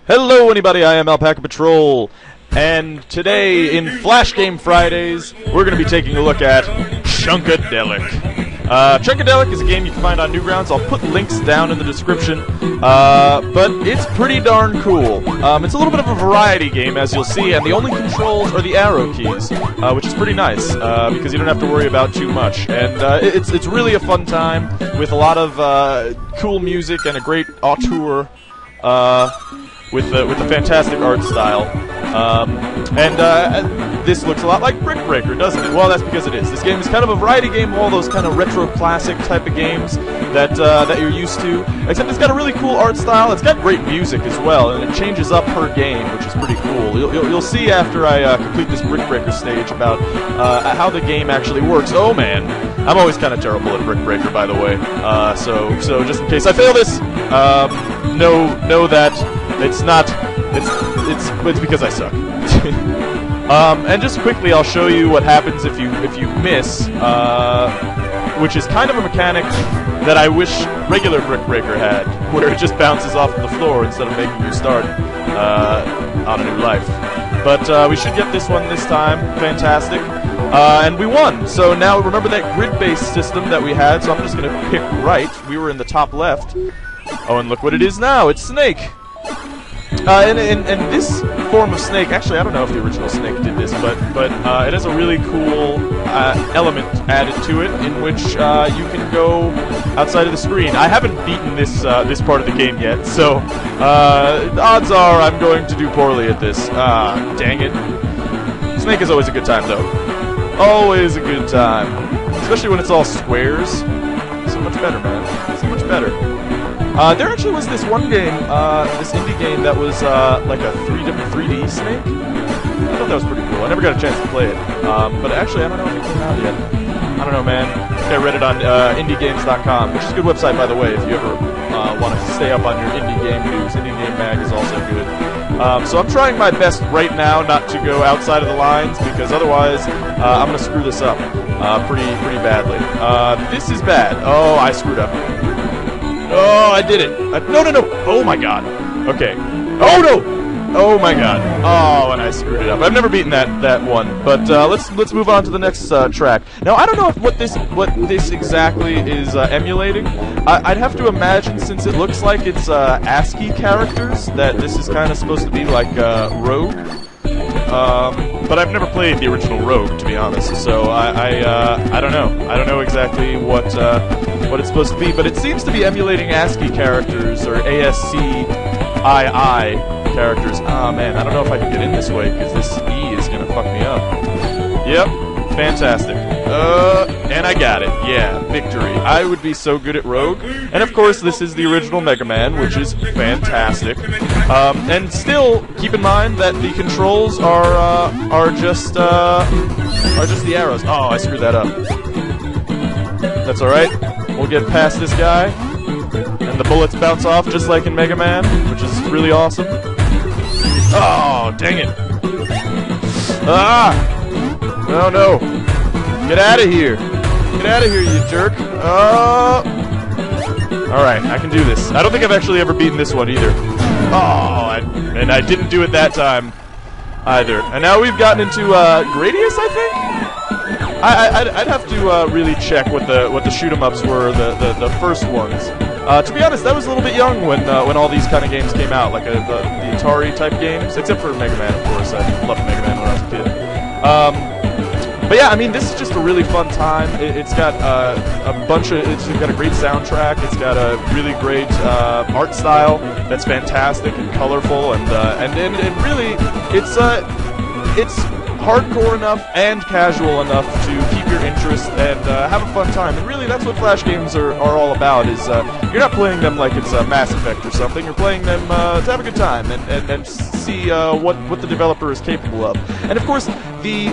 Hello anybody, I am alpacapatrol, and today in Flash Game Fridays, we're going to be taking a look at Chunkadelic. Chunkadelic is a game you can find on Newgrounds. I'll put links down in the description, but it's pretty darn cool. It's a little bit of a variety game, as you'll see, and the only controls are the arrow keys, which is pretty nice, because you don't have to worry about too much. And it's really a fun time, with a lot of cool music and a great auteur, with a fantastic art style. This looks a lot like Brick Breaker, doesn't it? Well, that's because it is. This game is kind of a variety game of all those kind of retro classic type of games that you're used to, except it's got a really cool art style. It's got great music as well, and it changes up per game, which is pretty cool. You'll see after I complete this Brick Breaker stage about how the game actually works. Oh man, I'm always kind of terrible at Brick Breaker, by the way. So just in case I fail this, know that it's not. It's because I suck. And just quickly, I'll show you what happens if you miss, which is kind of a mechanic that I wish regular Brick Breaker had, where it just bounces off the floor instead of making you start on a new life. But we should get this one this time. Fantastic. And we won. So now remember that grid-based system that we had. So I'm just going to pick right. We were in the top left. Oh, and look what it is now. It's Snake. And this form of Snake, actually, I don't know if the original Snake did this, but it has a really cool element added to it in which you can go outside of the screen. I haven't beaten this part of the game yet, so odds are I'm going to do poorly at this. Dang it. Snake is always a good time, though. Always a good time. Especially when it's all squares. So much better, man. So much better. There actually was this one game, this indie game that was like a 3D Snake. I thought that was pretty cool. I never got a chance to play it, but actually I don't know if it came out yet. I don't know, man. I think I read it on indiegames.com, which is a good website, by the way, if you ever want to stay up on your indie game news. Indie Game Mag is also good. So I'm trying my best right now not to go outside of the lines, because otherwise I'm going to screw this up pretty badly. This is bad. Oh, I screwed up. Oh, I did it. No. Oh, my God. Okay. Oh, no. Oh, my God. Oh, and I screwed it up. I've never beaten that one. But let's move on to the next track. Now, I don't know if what this exactly is emulating. I'd have to imagine, since it looks like it's ASCII characters, that this is kind of supposed to be like Rogue. But I've never played the original Rogue, to be honest, so I don't know. I don't know exactly what it's supposed to be, but it seems to be emulating ASCII characters, or ASCII characters. Ah, man, I don't know if I can get in this way, because this E is gonna fuck me up. Yep, fantastic. And I got it. Yeah, victory. I would be so good at Rogue. And of course, this is the original Mega Man, which is fantastic. And still, keep in mind that the controls are just the arrows. Oh, I screwed that up. That's all right. We'll get past this guy, and the bullets bounce off just like in Mega Man, which is really awesome. Oh, dang it! Ah! No. Get out of here! Get out of here, you jerk! Oh! Alright, I can do this. I don't think I've actually ever beaten this one either. Oh, and I didn't do it that time either. And now we've gotten into Gradius, I think? I'd have to really check what the shoot-em-ups were, the first ones. To be honest, I was a little bit young when all these kind of games came out, like the Atari type games, except for Mega Man, of course. I loved Mega Man when I was a kid. But yeah, I mean, this is just a really fun time. It's got it's got a great soundtrack. It's got a really great art style that's fantastic and colorful, and really, it's hardcore enough and casual enough to keep your interest and have a fun time. And really, that's what Flash games are all about. Is you're not playing them like it's Mass Effect or something. You're playing them to have a good time and see what the developer is capable of. And of course, the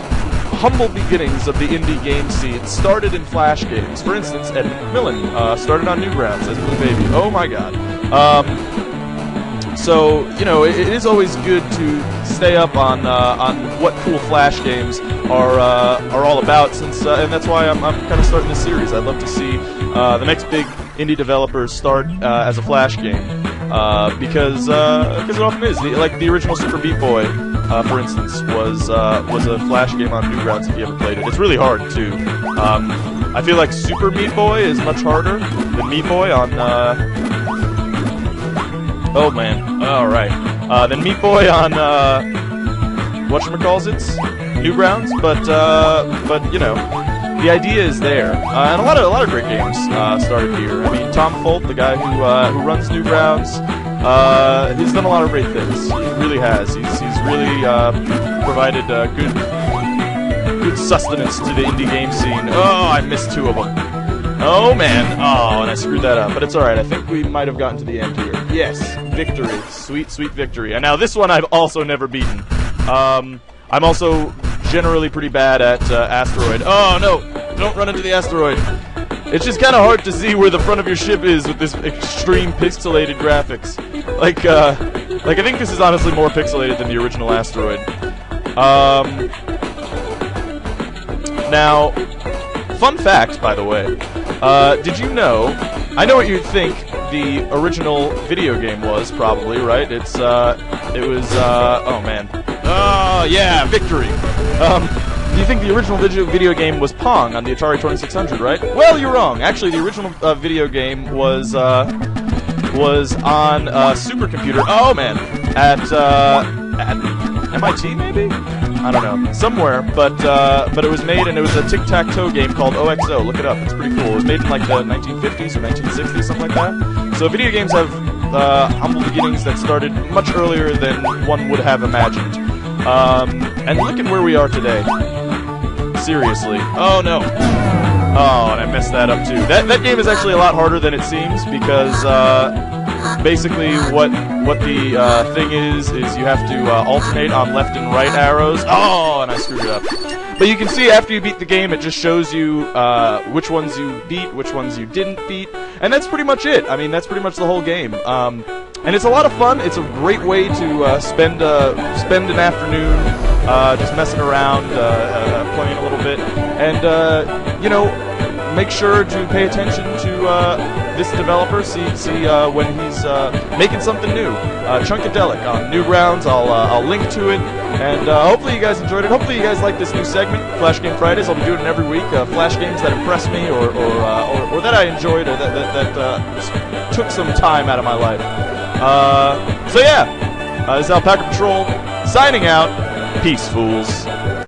humble beginnings of the indie game scene started in Flash games. For instance, Ed McMillan started on Newgrounds as Blue Baby. Oh my God. So, you know, it is always good to stay up on what cool Flash games are all about, since and that's why I'm kind of starting this series. I'd love to see the next big indie developers start as a Flash game, because it often is. Like the original Super Meat Boy, for instance, was a Flash game on Newgrounds. If you ever played it, it's really hard too. I feel like Super Meat Boy is much harder than Meat Boy on. Oh man, all right. Then Meat Boy on whatchamacallits, Newgrounds, but you know, the idea is there, and a lot of great games started here. I mean, Tom Folt, the guy who runs Newgrounds, he's done a lot of great things. He really has. He's really provided good sustenance to the indie game scene. Oh, I missed 2 of them. Oh man, oh, and I screwed that up, but it's alright. I think we might have gotten to the end here. Yes, victory. Sweet, sweet victory. And now this one I've also never beaten. I'm also generally pretty bad at Asteroid. Oh no, don't run into the Asteroid. It's just kind of hard to see where the front of your ship is with this extreme pixelated graphics. Like I think this is honestly more pixelated than the original Asteroid. Now, fun fact, by the way, did you know, I know what you'd think the original video game was, probably, right? It was, oh man. Oh, yeah, victory. You think the original video game was Pong on the Atari 2600, right? Well, you're wrong. Actually, the original video game was on a supercomputer. Oh man, at MIT maybe? I don't know, somewhere. But it was made, and it was a tic-tac-toe game called OXO. Look it up; it's pretty cool. It was made in like the 1950s or 1960s, something like that. So video games have humble beginnings that started much earlier than one would have imagined. And look at where we are today. Seriously. Oh no. Oh, and I messed that up too. That game is actually a lot harder than it seems, because basically what the thing is you have to alternate on left and right arrows. Oh, and I screwed it up. But you can see after you beat the game, it just shows you which ones you beat, which ones you didn't beat, and that's pretty much it. I mean, that's pretty much the whole game. And it's a lot of fun. It's a great way to spend an afternoon just messing around, playing a little bit, and you know, make sure to pay attention to this developer. See when he's making something new. Chunkadelic on Newgrounds. I'll link to it, and hopefully you guys enjoyed it. Hopefully you guys like this new segment, Flash Game Fridays. I'll be doing it every week. Flash games that impressed me, or that I enjoyed, or that took some time out of my life. So yeah, this is Alpacapatrol signing out. Peace, fools.